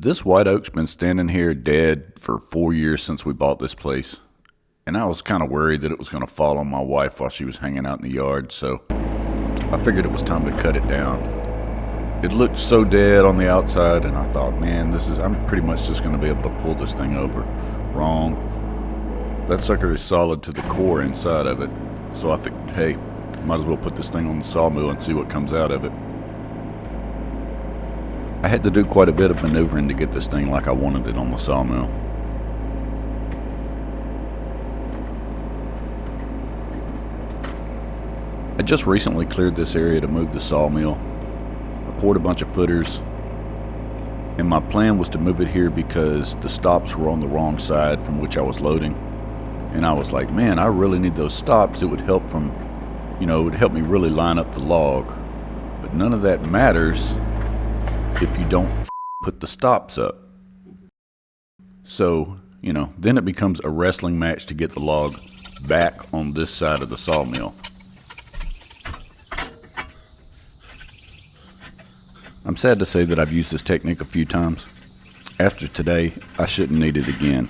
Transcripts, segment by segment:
This white oak's been standing here dead for 4 years since we bought this place. And I was kind of worried that it was going to fall on my wife while she was hanging out in the yard, so I figured it was time to cut it down. It looked so dead on the outside, and I thought, man, I'm pretty much just going to be able to pull this thing over. Wrong. That sucker is solid to the core inside of it. So I figured, hey, might as well put this thing on the sawmill and see what comes out of it. I had to do quite a bit of maneuvering to get this thing like I wanted it on the sawmill. I just recently cleared this area to move the sawmill. I poured a bunch of footers, and my plan was to move it here because the stops were on the wrong side from which I was loading. And I was like, man, I really need those stops. It would help it would help me really line up the log. But none of that matters if you don't put the stops up. So, then it becomes a wrestling match to get the log back on this side of the sawmill. I'm sad to say that I've used this technique a few times. After today, I shouldn't need it again.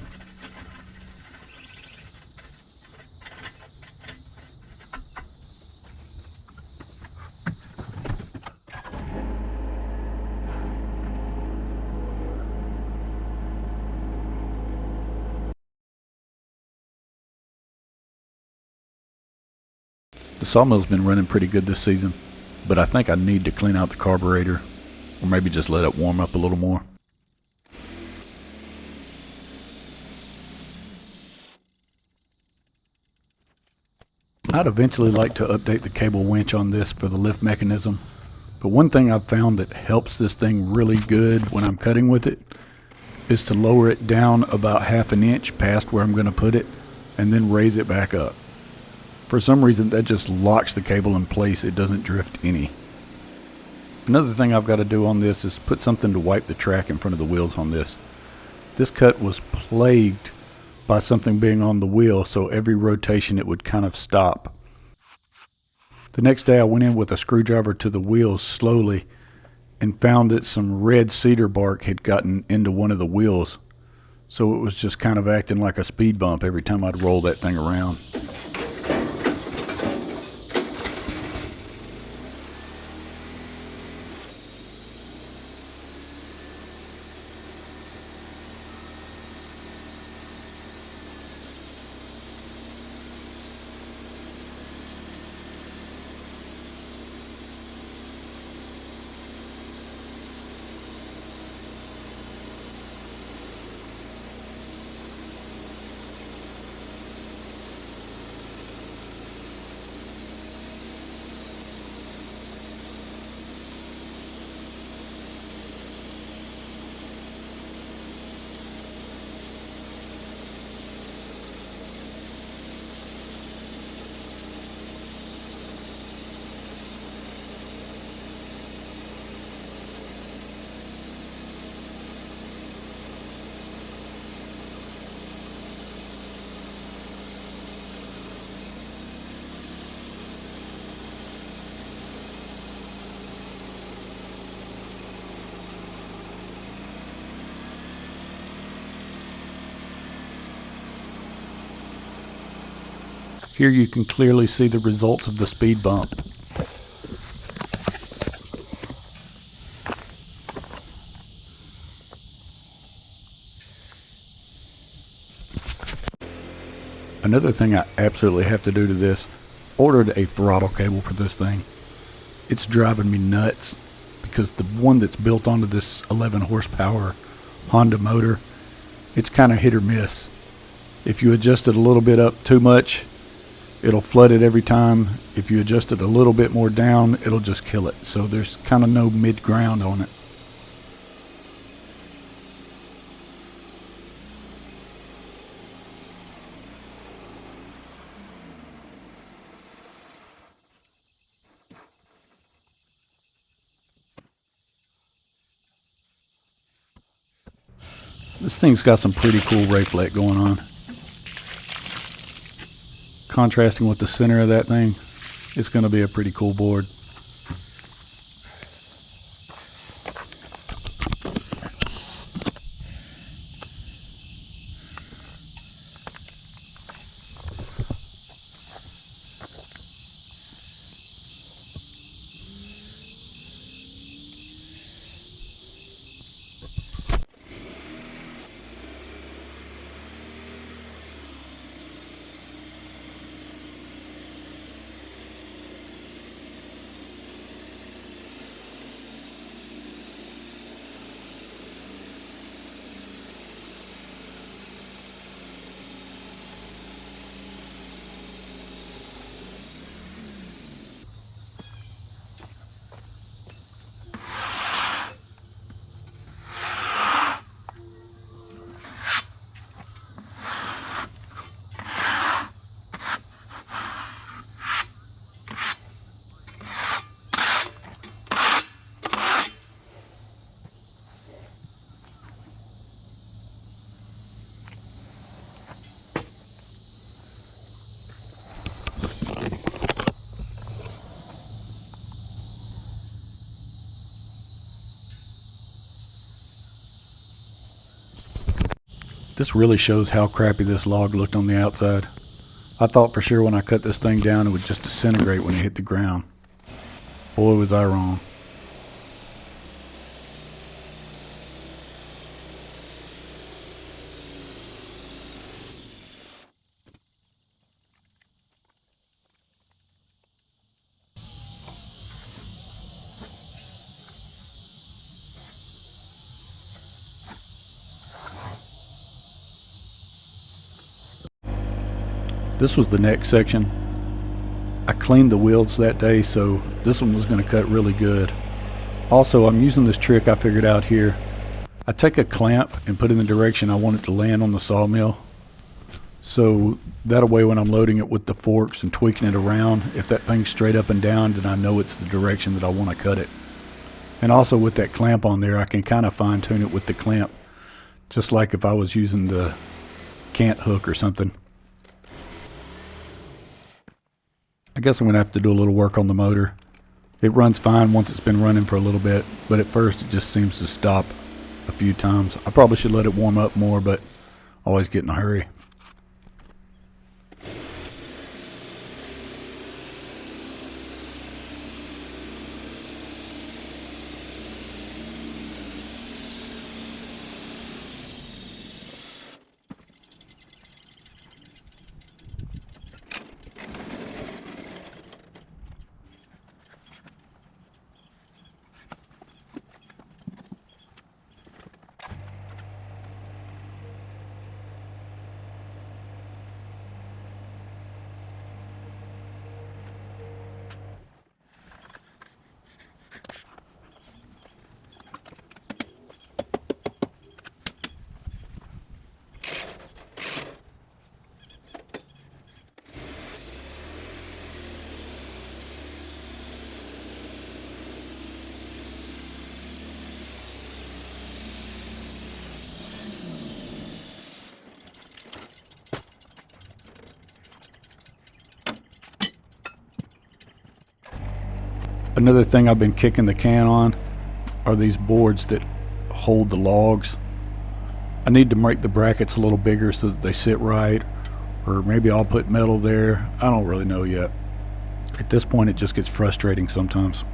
The sawmill's been running pretty good this season, but I think I need to clean out the carburetor, or maybe just let it warm up a little more. I'd eventually like to update the cable winch on this for the lift mechanism, but one thing I've found that helps this thing really good when I'm cutting with it is to lower it down about half an inch past where I'm going to put it and then raise it back up. For some reason, that just locks the cable in place. It doesn't drift any. Another thing I've got to do on this is put something to wipe the track in front of the wheels on this. This cut was plagued by something being on the wheel, so every rotation it would kind of stop. The next day I went in with a screwdriver to the wheels slowly and found that some red cedar bark had gotten into one of the wheels. So it was just kind of acting like a speed bump every time I'd roll that thing around. Here you can clearly see the results of the speed bump. Another thing I absolutely have to do to this, ordered a throttle cable for this thing. It's driving me nuts because the one that's built onto this 11 horsepower Honda motor, it's kind of hit or miss. If you adjust it a little bit up too much, it'll flood it every time. If you adjust it a little bit more down, it'll just kill it. So there's kind of no mid ground on it. This thing's got some pretty cool rayflet going on. Contrasting with the center of that thing, it's going to be a pretty cool board. This really shows how crappy this log looked on the outside. I thought for sure when I cut this thing down it would just disintegrate when it hit the ground. Boy, was I wrong. This was the next section. I cleaned the wheels that day, so this one was going to cut really good. Also, I'm using this trick I figured out here. I take a clamp and put it in the direction I want it to land on the sawmill. So that way when I'm loading it with the forks and tweaking it around, if that thing's straight up and down, then I know it's the direction that I want to cut it. And also with that clamp on there, I can kind of fine tune it with the clamp, just like if I was using the cant hook or something. I guess I'm going to have to do a little work on the motor. It runs fine once it's been running for a little bit, but at first it just seems to stop a few times. I probably should let it warm up more, but always get in a hurry. Another thing I've been kicking the can on are these boards that hold the logs. I need to make the brackets a little bigger so that they sit right, or maybe I'll put metal there. I don't really know yet. At this point it just gets frustrating sometimes.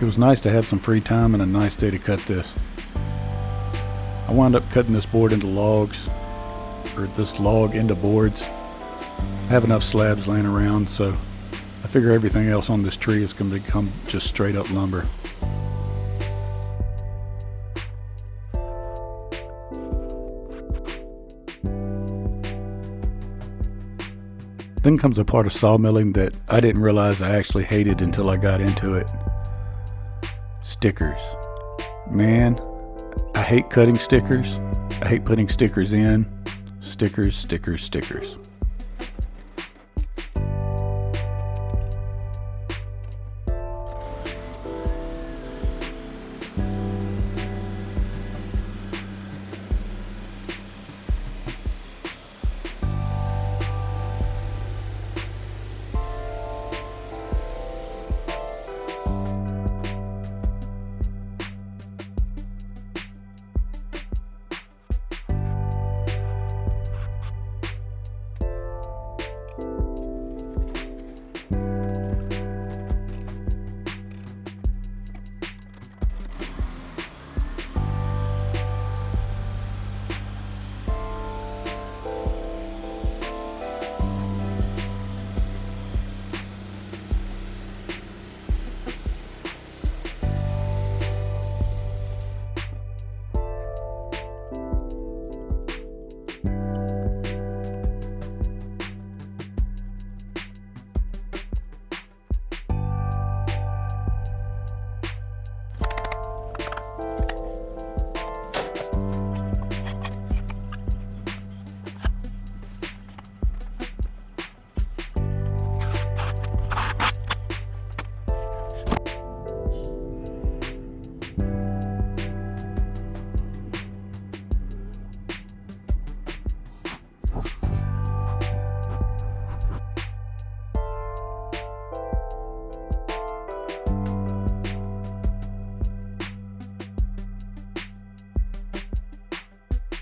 It was nice to have some free time and a nice day to cut this. I wound up cutting this board into logs, or this log into boards. I have enough slabs laying around, so I figure everything else on this tree is going to become just straight up lumber. Then comes a part of sawmilling that I didn't realize I actually hated until I got into it. Stickers. Man, I hate cutting stickers. I hate putting stickers in. Stickers, stickers, stickers.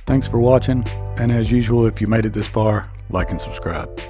Thanks for watching, and as usual, if you made it this far, like and subscribe.